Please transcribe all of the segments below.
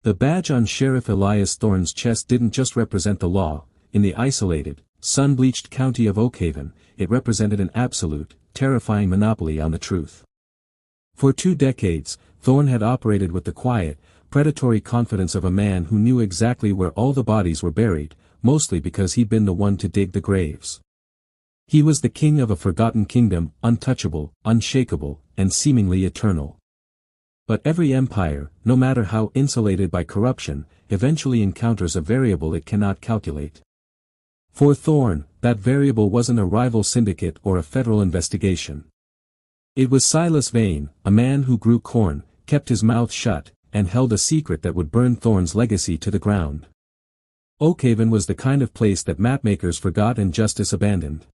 The badge on Sheriff Elias Thorne's chest didn't just represent the law. In the isolated, sun-bleached county of Oakhaven, it represented an absolute, terrifying monopoly on the truth. For 2 decades, Thorne had operated with the quiet, predatory confidence of a man who knew exactly where all the bodies were buried, mostly because he'd been the one to dig the graves. He was the king of a forgotten kingdom, untouchable, unshakable, and seemingly eternal. But every empire, no matter how insulated by corruption, eventually encounters a variable it cannot calculate. For Thorne, that variable wasn't a rival syndicate or a federal investigation. It was Silas Vane, a man who grew corn, kept his mouth shut, and held a secret that would burn Thorne's legacy to the ground. Oakhaven was the kind of place that mapmakers forgot and justice abandoned.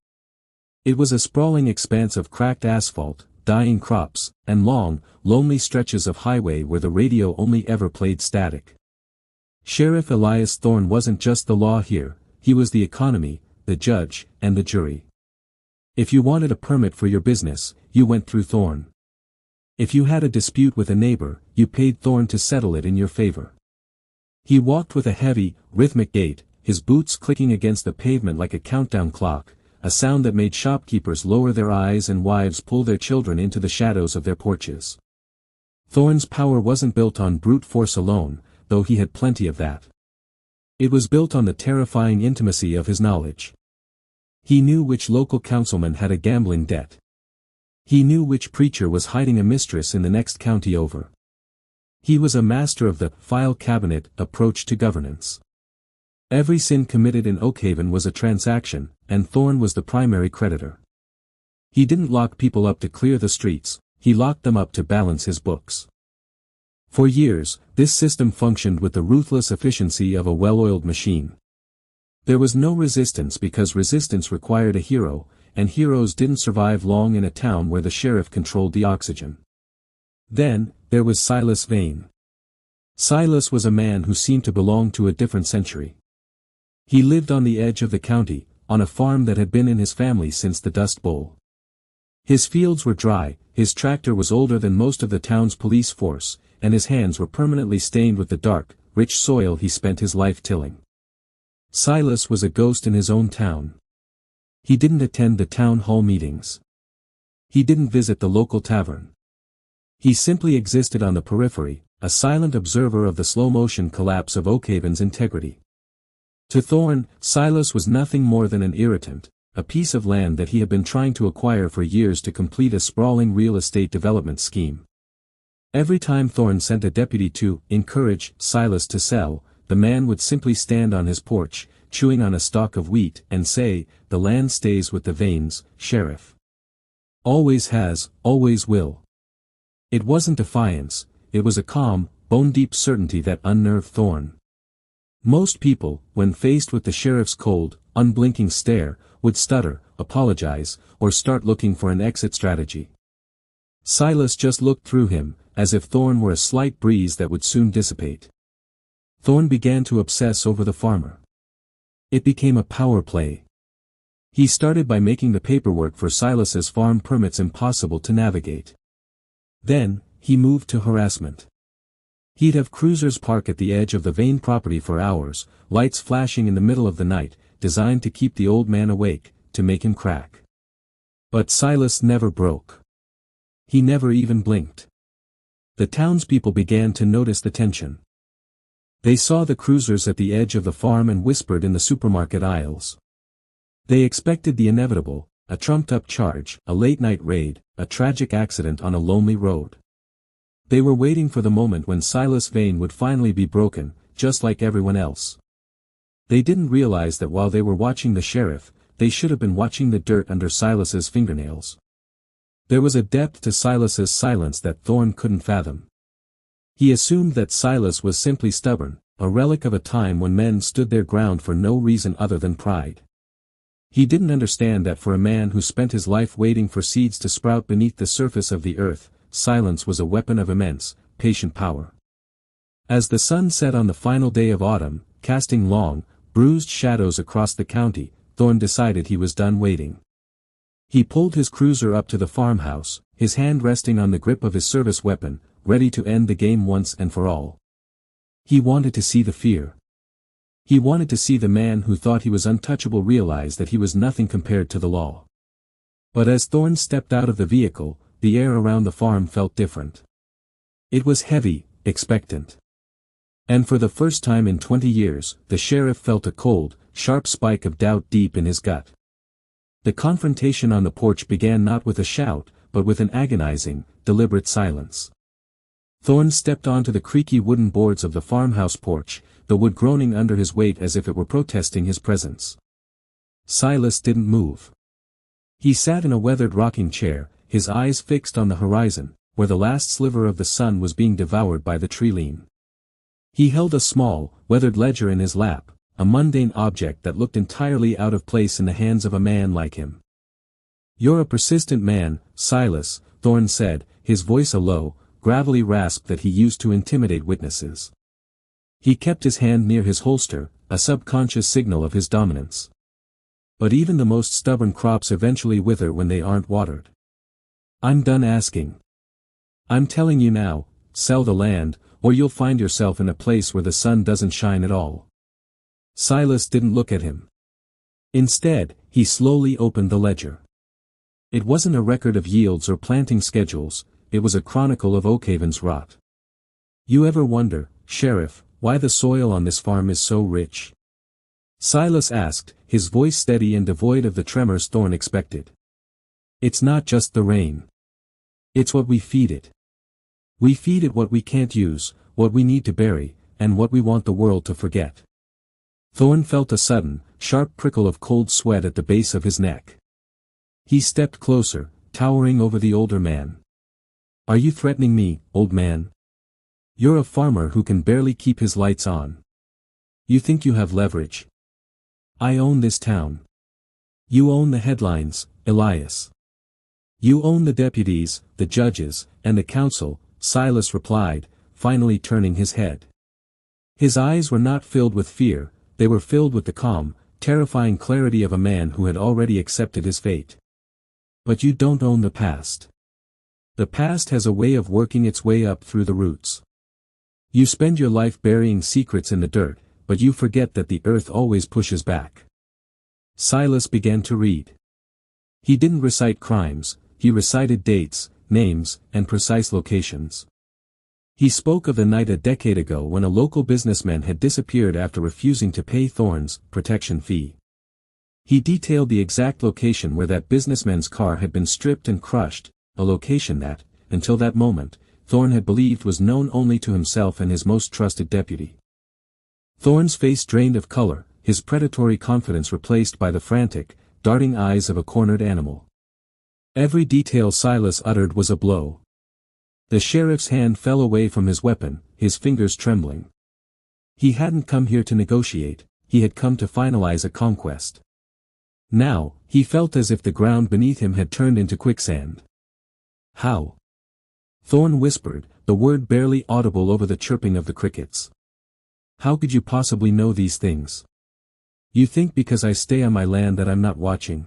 It was a sprawling expanse of cracked asphalt, dying crops, and long, lonely stretches of highway where the radio only ever played static. Sheriff Elias Thorne wasn't just the law here, he was the economy, the judge, and the jury. If you wanted a permit for your business, you went through Thorne. If you had a dispute with a neighbor, you paid Thorne to settle it in your favor. He walked with a heavy, rhythmic gait, his boots clicking against the pavement like a countdown clock, a sound that made shopkeepers lower their eyes and wives pull their children into the shadows of their porches. Thorne's power wasn't built on brute force alone, though he had plenty of that. It was built on the terrifying intimacy of his knowledge. He knew which local councilman had a gambling debt. He knew which preacher was hiding a mistress in the next county over. He was a master of the file cabinet approach to governance. Every sin committed in Oakhaven was a transaction, and Thorne was the primary creditor. He didn't lock people up to clear the streets, he locked them up to balance his books. For years, this system functioned with the ruthless efficiency of a well-oiled machine. There was no resistance because resistance required a hero, and heroes didn't survive long in a town where the sheriff controlled the oxygen. Then, there was Silas Vane. Silas was a man who seemed to belong to a different century. He lived on the edge of the county, on a farm that had been in his family since the Dust Bowl. His fields were dry, his tractor was older than most of the town's police force, and his hands were permanently stained with the dark, rich soil he spent his life tilling. Silas was a ghost in his own town. He didn't attend the town hall meetings. He didn't visit the local tavern. He simply existed on the periphery, a silent observer of the slow-motion collapse of Oakhaven's integrity. To Thorne, Silas was nothing more than an irritant, a piece of land that he had been trying to acquire for years to complete a sprawling real estate development scheme. Every time Thorne sent a deputy to encourage Silas to sell, the man would simply stand on his porch, chewing on a stalk of wheat, and say, "The land stays with the Vanes, Sheriff. Always has, always will." It wasn't defiance, it was a calm, bone-deep certainty that unnerved Thorne. Most people, when faced with the sheriff's cold, unblinking stare, would stutter, apologize, or start looking for an exit strategy. Silas just looked through him, as if Thorne were a slight breeze that would soon dissipate. Thorne began to obsess over the farmer. It became a power play. He started by making the paperwork for Silas's farm permits impossible to navigate. Then, he moved to harassment. He'd have cruisers park at the edge of the Vane property for hours, lights flashing in the middle of the night, designed to keep the old man awake, to make him crack. But Silas never broke. He never even blinked. The townspeople began to notice the tension. They saw the cruisers at the edge of the farm and whispered in the supermarket aisles. They expected the inevitable, a trumped-up charge, a late-night raid, a tragic accident on a lonely road. They were waiting for the moment when Silas Vane would finally be broken, just like everyone else. They didn't realize that while they were watching the sheriff, they should have been watching the dirt under Silas's fingernails. There was a depth to Silas's silence that Thorne couldn't fathom. He assumed that Silas was simply stubborn, a relic of a time when men stood their ground for no reason other than pride. He didn't understand that for a man who spent his life waiting for seeds to sprout beneath the surface of the earth, silence was a weapon of immense, patient power. As the sun set on the final day of autumn, casting long, bruised shadows across the county, Thorne decided he was done waiting. He pulled his cruiser up to the farmhouse, his hand resting on the grip of his service weapon, ready to end the game once and for all. He wanted to see the fear. He wanted to see the man who thought he was untouchable realize that he was nothing compared to the law. But as Thorne stepped out of the vehicle, the air around the farm felt different. It was heavy, expectant. And for the first time in 20 years, the sheriff felt a cold, sharp spike of doubt deep in his gut. The confrontation on the porch began not with a shout, but with an agonizing, deliberate silence. Thorne stepped onto the creaky wooden boards of the farmhouse porch, the wood groaning under his weight as if it were protesting his presence. Silas didn't move. He sat in a weathered rocking chair, his eyes fixed on the horizon, where the last sliver of the sun was being devoured by the tree-line. He held a small, weathered ledger in his lap, a mundane object that looked entirely out of place in the hands of a man like him. "You're a persistent man, Silas," Thorne said, his voice a low, gravelly rasp that he used to intimidate witnesses. He kept his hand near his holster, a subconscious signal of his dominance. But even the most stubborn crops eventually wither when they aren't watered. "I'm done asking. I'm telling you now, sell the land, or you'll find yourself in a place where the sun doesn't shine at all." Silas didn't look at him. Instead, he slowly opened the ledger. It wasn't a record of yields or planting schedules, it was a chronicle of Oakhaven's rot. "You ever wonder, Sheriff, why the soil on this farm is so rich?" Silas asked, his voice steady and devoid of the tremors Thorne expected. "It's not just the rain. It's what we feed it. We feed it what we can't use, what we need to bury, and what we want the world to forget." Thorne felt a sudden, sharp prickle of cold sweat at the base of his neck. He stepped closer, towering over the older man. "Are you threatening me, old man? You're a farmer who can barely keep his lights on. You think you have leverage? I own this town. You own the headlines, Elias. You own the deputies, the judges, and the council," Silas replied, finally turning his head. His eyes were not filled with fear, they were filled with the calm, terrifying clarity of a man who had already accepted his fate. "But you don't own the past. The past has a way of working its way up through the roots. You spend your life burying secrets in the dirt, but you forget that the earth always pushes back." Silas began to read. He didn't recite crimes, he recited dates, names, and precise locations. He spoke of the night a decade ago when a local businessman had disappeared after refusing to pay Thorne's protection fee. He detailed the exact location where that businessman's car had been stripped and crushed, a location that, until that moment, Thorne had believed was known only to himself and his most trusted deputy. Thorne's face drained of color, his predatory confidence replaced by the frantic, darting eyes of a cornered animal. Every detail Silas uttered was a blow. The sheriff's hand fell away from his weapon, his fingers trembling. He hadn't come here to negotiate, he had come to finalize a conquest. Now, he felt as if the ground beneath him had turned into quicksand. "How?" Thorne whispered, the word barely audible over the chirping of the crickets. "How could you possibly know these things? You think because I stay on my land that I'm not watching?"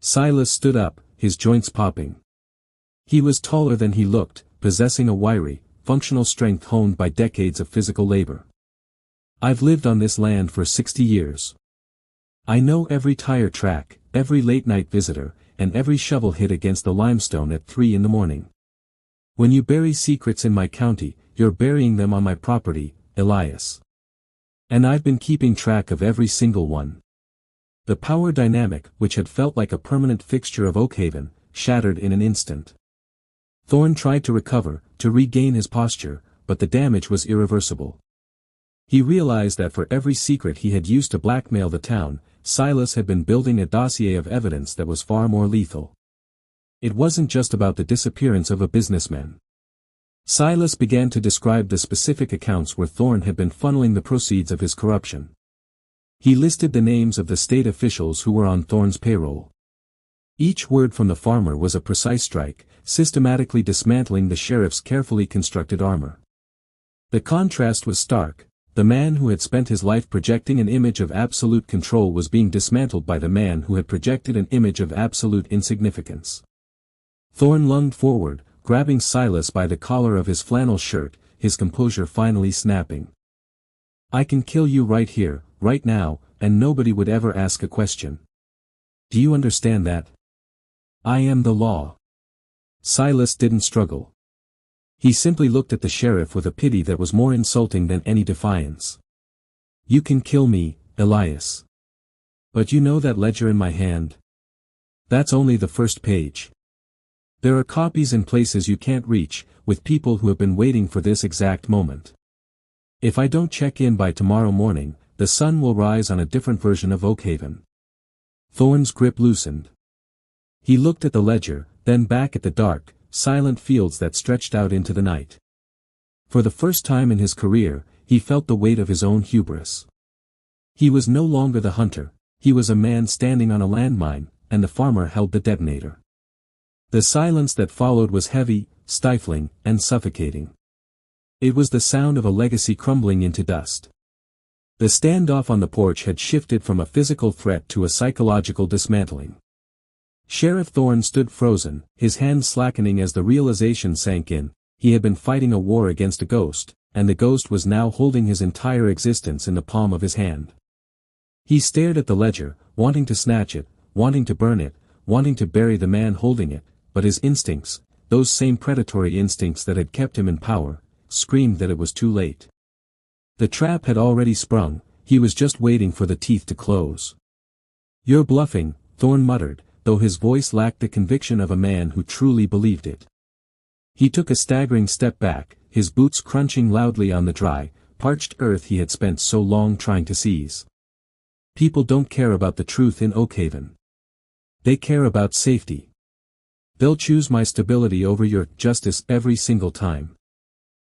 Silas stood up, his joints popping. He was taller than he looked, possessing a wiry, functional strength honed by decades of physical labor. "I've lived on this land for 60 years. I know every tire track, every late-night visitor, and every shovel hit against the limestone at 3 in the morning. When you bury secrets in my county, you're burying them on my property, Elias. And I've been keeping track of every single one." The power dynamic, which had felt like a permanent fixture of Oakhaven, shattered in an instant. Thorne tried to recover, to regain his posture, but the damage was irreversible. He realized that for every secret he had used to blackmail the town, Silas had been building a dossier of evidence that was far more lethal. It wasn't just about the disappearance of a businessman. Silas began to describe the specific accounts where Thorne had been funneling the proceeds of his corruption. He listed the names of the state officials who were on Thorne's payroll. Each word from the farmer was a precise strike, systematically dismantling the sheriff's carefully constructed armor. The contrast was stark. The man who had spent his life projecting an image of absolute control was being dismantled by the man who had projected an image of absolute insignificance. Thorne lunged forward, grabbing Silas by the collar of his flannel shirt, his composure finally snapping. I can kill you right here, right now, and nobody would ever ask a question. Do you understand that? I am the law. Silas didn't struggle. He simply looked at the sheriff with a pity that was more insulting than any defiance. You can kill me, Elias. But you know that ledger in my hand? That's only the first page. There are copies in places you can't reach, with people who have been waiting for this exact moment. If I don't check in by tomorrow morning, the sun will rise on a different version of Oakhaven. Thorne's grip loosened. He looked at the ledger, then back at the dark, silent fields that stretched out into the night. For the first time in his career, he felt the weight of his own hubris. He was no longer the hunter, he was a man standing on a landmine, and the farmer held the detonator. The silence that followed was heavy, stifling, and suffocating. It was the sound of a legacy crumbling into dust. The standoff on the porch had shifted from a physical threat to a psychological dismantling. Sheriff Thorne stood frozen, his hands slackening as the realization sank in. He had been fighting a war against a ghost, and the ghost was now holding his entire existence in the palm of his hand. He stared at the ledger, wanting to snatch it, wanting to burn it, wanting to bury the man holding it, but his instincts, those same predatory instincts that had kept him in power, screamed that it was too late. The trap had already sprung, he was just waiting for the teeth to close. You're bluffing, Thorne muttered, though his voice lacked the conviction of a man who truly believed it. He took a staggering step back, his boots crunching loudly on the dry, parched earth he had spent so long trying to seize. People don't care about the truth in Oakhaven. They care about safety. They'll choose my stability over your justice every single time.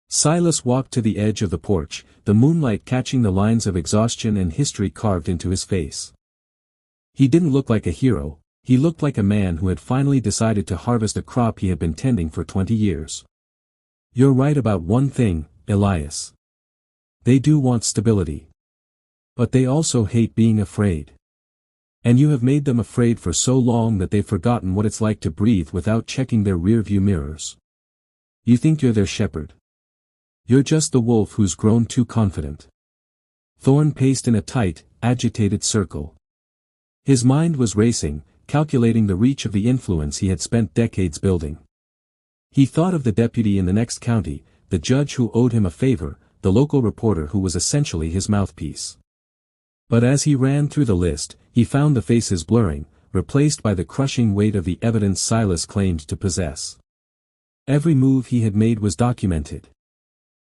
Silas walked to the edge of the porch, the moonlight catching the lines of exhaustion and history carved into his face. He didn't look like a hero, he looked like a man who had finally decided to harvest a crop he had been tending for 20 years. You're right about one thing, Elias. They do want stability. But they also hate being afraid. And you have made them afraid for so long that they've forgotten what it's like to breathe without checking their rearview mirrors. You think you're their shepherd. You're just the wolf who's grown too confident. Thorne paced in a tight, agitated circle. His mind was racing, calculating the reach of the influence he had spent decades building. He thought of the deputy in the next county, the judge who owed him a favor, the local reporter who was essentially his mouthpiece. But as he ran through the list, he found the faces blurring, replaced by the crushing weight of the evidence Silas claimed to possess. Every move he had made was documented.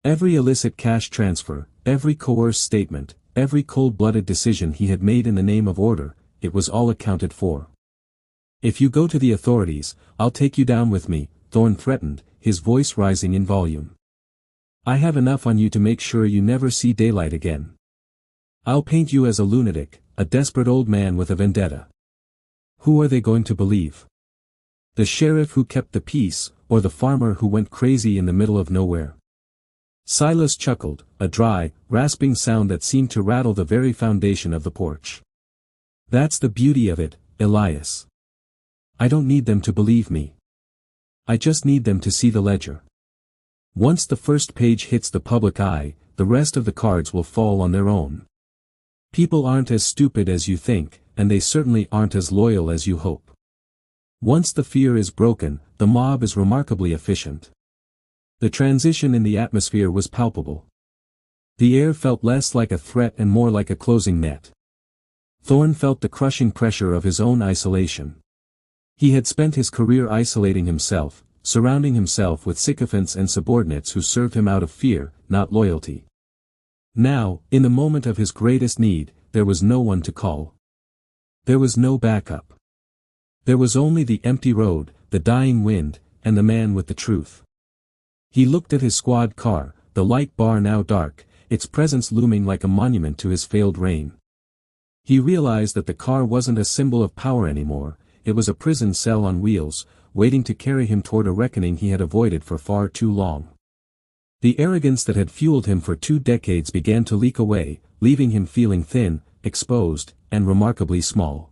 Every illicit cash transfer, every coerced statement, every cold-blooded decision he had made in the name of order, it was all accounted for. If you go to the authorities, I'll take you down with me, Thorne threatened, his voice rising in volume. I have enough on you to make sure you never see daylight again. I'll paint you as a lunatic, a desperate old man with a vendetta. Who are they going to believe? The sheriff who kept the peace, or the farmer who went crazy in the middle of nowhere? Silas chuckled, a dry, rasping sound that seemed to rattle the very foundation of the porch. That's the beauty of it, Elias. I don't need them to believe me. I just need them to see the ledger. Once the first page hits the public eye, the rest of the cards will fall on their own. People aren't as stupid as you think, and they certainly aren't as loyal as you hope. Once the fear is broken, the mob is remarkably efficient. The transition in the atmosphere was palpable. The air felt less like a threat and more like a closing net. Thorne felt the crushing pressure of his own isolation. He had spent his career isolating himself, surrounding himself with sycophants and subordinates who served him out of fear, not loyalty. Now, in the moment of his greatest need, there was no one to call. There was no backup. There was only the empty road, the dying wind, and the man with the truth. He looked at his squad car, the light bar now dark, its presence looming like a monument to his failed reign. He realized that the car wasn't a symbol of power anymore, it was a prison cell on wheels, waiting to carry him toward a reckoning he had avoided for far too long. The arrogance that had fueled him for 2 decades began to leak away, leaving him feeling thin, exposed, and remarkably small.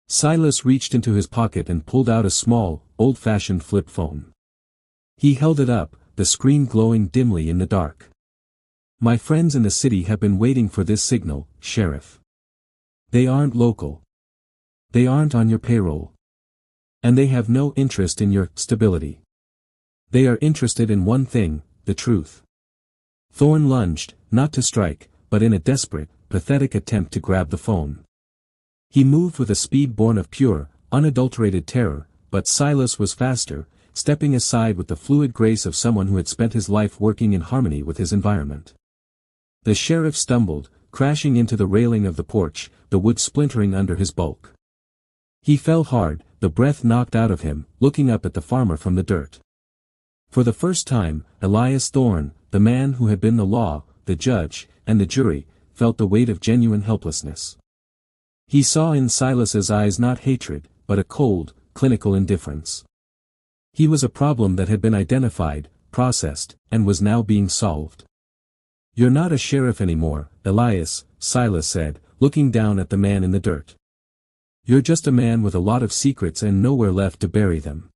Silas reached into his pocket and pulled out a small, old-fashioned flip phone. He held it up, the screen glowing dimly in the dark. My friends in the city have been waiting for this signal, Sheriff. They aren't local. They aren't on your payroll. And they have no interest in your stability. They are interested in one thing, the truth. Thorne lunged, not to strike, but in a desperate, pathetic attempt to grab the phone. He moved with a speed born of pure, unadulterated terror, but Silas was faster, stepping aside with the fluid grace of someone who had spent his life working in harmony with his environment. The sheriff stumbled, crashing into the railing of the porch, the wood splintering under his bulk. He fell hard, the breath knocked out of him, looking up at the farmer from the dirt. For the first time, Elias Thorne, the man who had been the law, the judge, and the jury, felt the weight of genuine helplessness. He saw in Silas's eyes not hatred, but a cold, clinical indifference. He was a problem that had been identified, processed, and was now being solved. "You're not a sheriff anymore, Elias," Silas said, looking down at the man in the dirt. "You're just a man with a lot of secrets and nowhere left to bury them."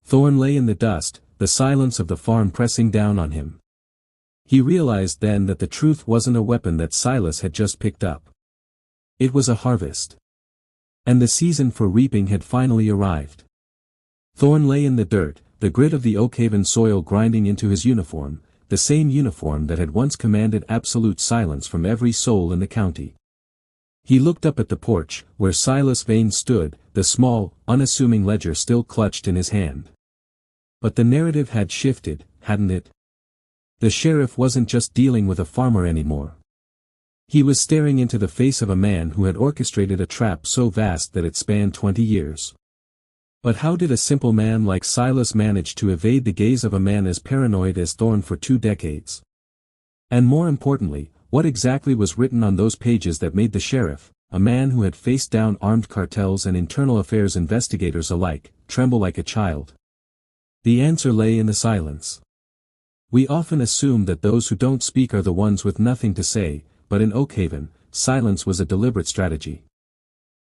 Thorne lay in the dust, the silence of the farm pressing down on him. He realized then that the truth wasn't a weapon that Silas had just picked up. It was a harvest. And the season for reaping had finally arrived. Thorne lay in the dirt, the grit of the Oakhaven soil grinding into his uniform, the same uniform that had once commanded absolute silence from every soul in the county. He looked up at the porch, where Silas Vane stood, the small, unassuming ledger still clutched in his hand. But the narrative had shifted, hadn't it? The sheriff wasn't just dealing with a farmer anymore. He was staring into the face of a man who had orchestrated a trap so vast that it spanned 20 years. But how did a simple man like Silas manage to evade the gaze of a man as paranoid as Thorne for 2 decades? And more importantly, what exactly was written on those pages that made the sheriff, a man who had faced down armed cartels and internal affairs investigators alike, tremble like a child? The answer lay in the silence. We often assume that those who don't speak are the ones with nothing to say, but in Oakhaven, silence was a deliberate strategy.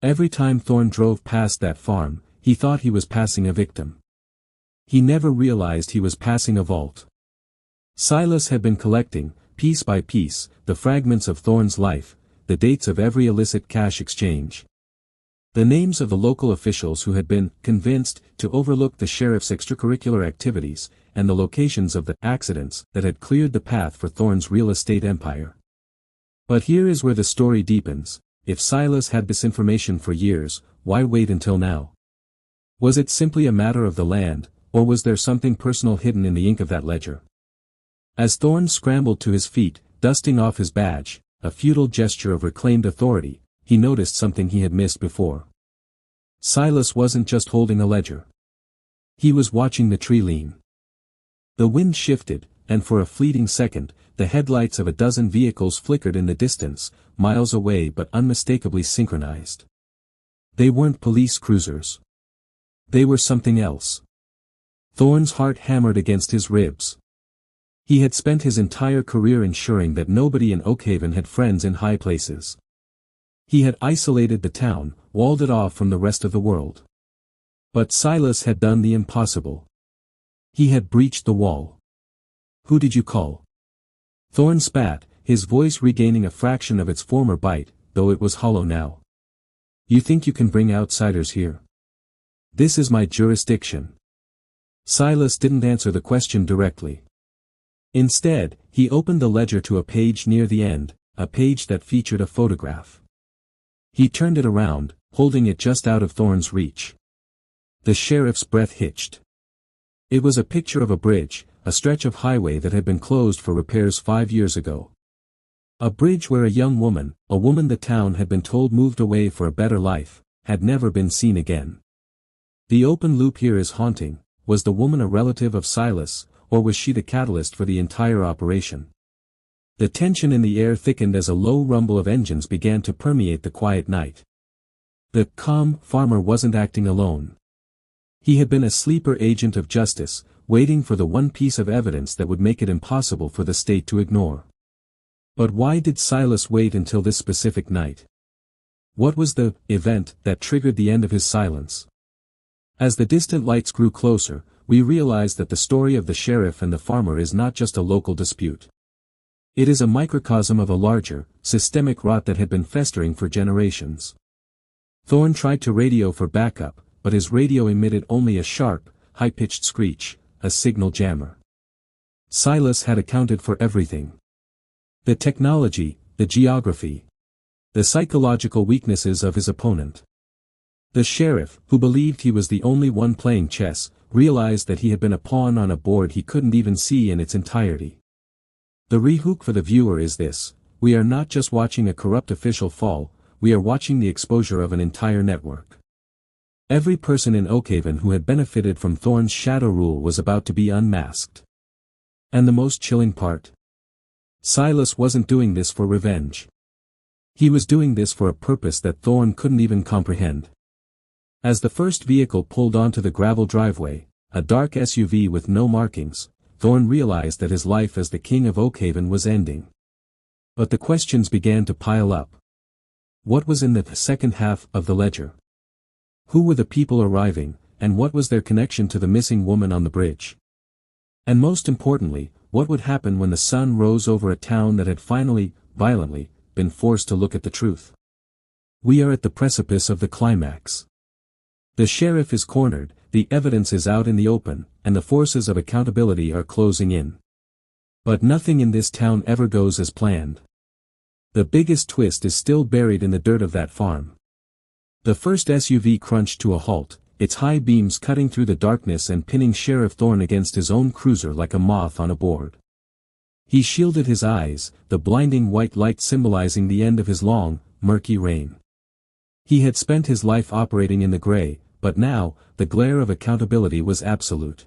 Every time Thorne drove past that farm, he thought he was passing a victim. He never realized he was passing a vault. Silas had been collecting, piece by piece, the fragments of Thorne's life, the dates of every illicit cash exchange. The names of the local officials who had been convinced to overlook the sheriff's extracurricular activities, and the locations of the accidents that had cleared the path for Thorne's real estate empire. But here is where the story deepens. If Silas had this information for years, why wait until now? Was it simply a matter of the land, or was there something personal hidden in the ink of that ledger? As Thorne scrambled to his feet, dusting off his badge, a futile gesture of reclaimed authority, he noticed something he had missed before. Silas wasn't just holding a ledger. He was watching the tree lean. The wind shifted, and for a fleeting second, the headlights of a dozen vehicles flickered in the distance, miles away but unmistakably synchronized. They weren't police cruisers. They were something else. Thorne's heart hammered against his ribs. He had spent his entire career ensuring that nobody in Oakhaven had friends in high places. He had isolated the town, walled it off from the rest of the world. But Silas had done the impossible. He had breached the wall. "Who did you call?" Thorne spat, his voice regaining a fraction of its former bite, though it was hollow now. "You think you can bring outsiders here? This is my jurisdiction." Silas didn't answer the question directly. Instead, he opened the ledger to a page near the end, a page that featured a photograph. He turned it around, holding it just out of Thorne's reach. The sheriff's breath hitched. It was a picture of a bridge, a stretch of highway that had been closed for repairs 5 years ago. A bridge where a young woman, a woman the town had been told moved away for a better life, had never been seen again. The open loop here is haunting. Was the woman a relative of Silas, or was she the catalyst for the entire operation? The tension in the air thickened as a low rumble of engines began to permeate the quiet night. The calm farmer wasn't acting alone. He had been a sleeper agent of justice, waiting for the one piece of evidence that would make it impossible for the state to ignore. But why did Silas wait until this specific night? What was the event that triggered the end of his silence? As the distant lights grew closer, we realized that the story of the sheriff and the farmer is not just a local dispute. It is a microcosm of a larger, systemic rot that had been festering for generations. Thorne tried to radio for backup, but his radio emitted only a sharp, high-pitched screech, a signal jammer. Silas had accounted for everything. The technology, the geography, the psychological weaknesses of his opponent. The sheriff, who believed he was the only one playing chess, realized that he had been a pawn on a board he couldn't even see in its entirety. The rehook for the viewer is this: we are not just watching a corrupt official fall, we are watching the exposure of an entire network. Every person in Oakhaven who had benefited from Thorne's shadow rule was about to be unmasked. And the most chilling part? Silas wasn't doing this for revenge. He was doing this for a purpose that Thorne couldn't even comprehend. As the first vehicle pulled onto the gravel driveway, a dark SUV with no markings, Thorne realized that his life as the king of Oakhaven was ending. But the questions began to pile up. What was in the second half of the ledger? Who were the people arriving, and what was their connection to the missing woman on the bridge? And most importantly, what would happen when the sun rose over a town that had finally, violently, been forced to look at the truth? We are at the precipice of the climax. The sheriff is cornered, the evidence is out in the open, and the forces of accountability are closing in. But nothing in this town ever goes as planned. The biggest twist is still buried in the dirt of that farm. The first SUV crunched to a halt, its high beams cutting through the darkness and pinning Sheriff Thorne against his own cruiser like a moth on a board. He shielded his eyes, the blinding white light symbolizing the end of his long, murky reign. He had spent his life operating in the gray, but now, the glare of accountability was absolute.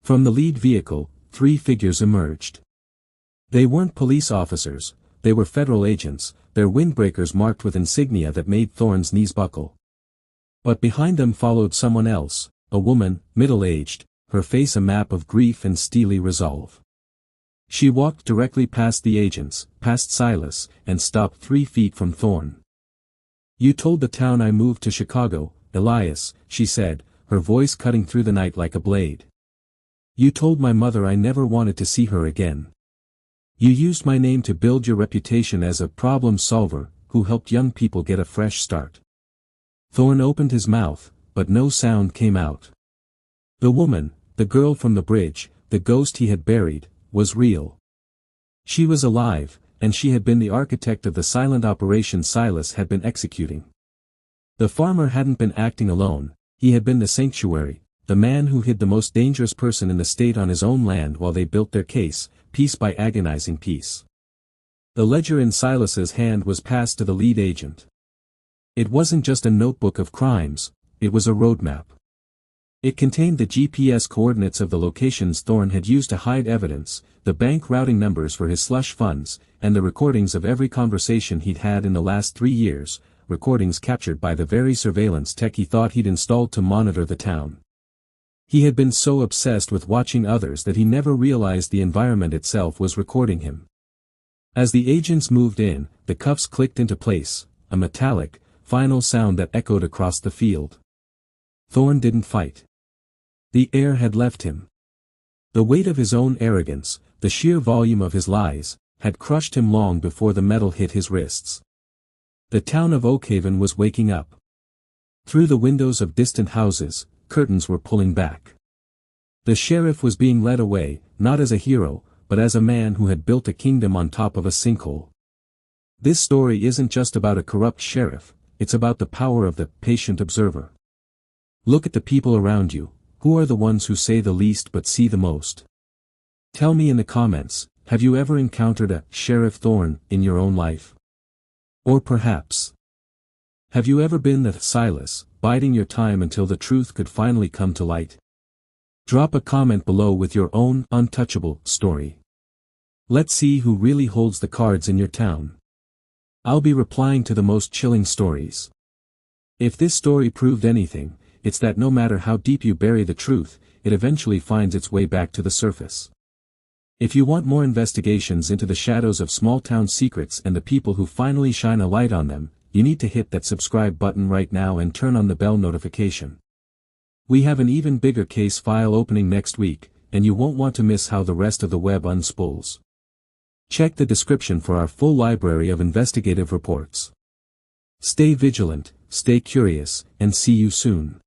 From the lead vehicle, 3 figures emerged. They weren't police officers, they were federal agents, their windbreakers marked with insignia that made Thorne's knees buckle. But behind them followed someone else, a woman, middle-aged, her face a map of grief and steely resolve. She walked directly past the agents, past Silas, and stopped 3 feet from Thorne. "You told the town I moved to Chicago, Elias," she said, her voice cutting through the night like a blade. "You told my mother I never wanted to see her again. You used my name to build your reputation as a problem solver, who helped young people get a fresh start." Thorne opened his mouth, but no sound came out. The woman, the girl from the bridge, the ghost he had buried, was real. She was alive, and she had been the architect of the silent operation Silas had been executing. The farmer hadn't been acting alone, he had been the sanctuary, the man who hid the most dangerous person in the state on his own land while they built their case, piece by agonizing piece. The ledger in Silas's hand was passed to the lead agent. It wasn't just a notebook of crimes, it was a roadmap. It contained the GPS coordinates of the locations Thorne had used to hide evidence, the bank routing numbers for his slush funds, and the recordings of every conversation he'd had in the last 3 years, recordings captured by the very surveillance tech he thought he'd installed to monitor the town. He had been so obsessed with watching others that he never realized the environment itself was recording him. As the agents moved in, the cuffs clicked into place, a metallic, final sound that echoed across the field. Thorne didn't fight. The air had left him. The weight of his own arrogance, the sheer volume of his lies, had crushed him long before the metal hit his wrists. The town of Oakhaven was waking up. Through the windows of distant houses, curtains were pulling back. The sheriff was being led away, not as a hero, but as a man who had built a kingdom on top of a sinkhole. This story isn't just about a corrupt sheriff, it's about the power of the patient observer. Look at the people around you. Who are the ones who say the least but see the most? Tell me in the comments, have you ever encountered a Sheriff Thorne in your own life? Or perhaps, have you ever been the Silas, biding your time until the truth could finally come to light? Drop a comment below with your own untouchable story. Let's see who really holds the cards in your town. I'll be replying to the most chilling stories. If this story proved anything, it's that no matter how deep you bury the truth, it eventually finds its way back to the surface. If you want more investigations into the shadows of small-town secrets and the people who finally shine a light on them, you need to hit that subscribe button right now and turn on the bell notification. We have an even bigger case file opening next week, and you won't want to miss how the rest of the web unspools. Check the description for our full library of investigative reports. Stay vigilant, stay curious, and see you soon.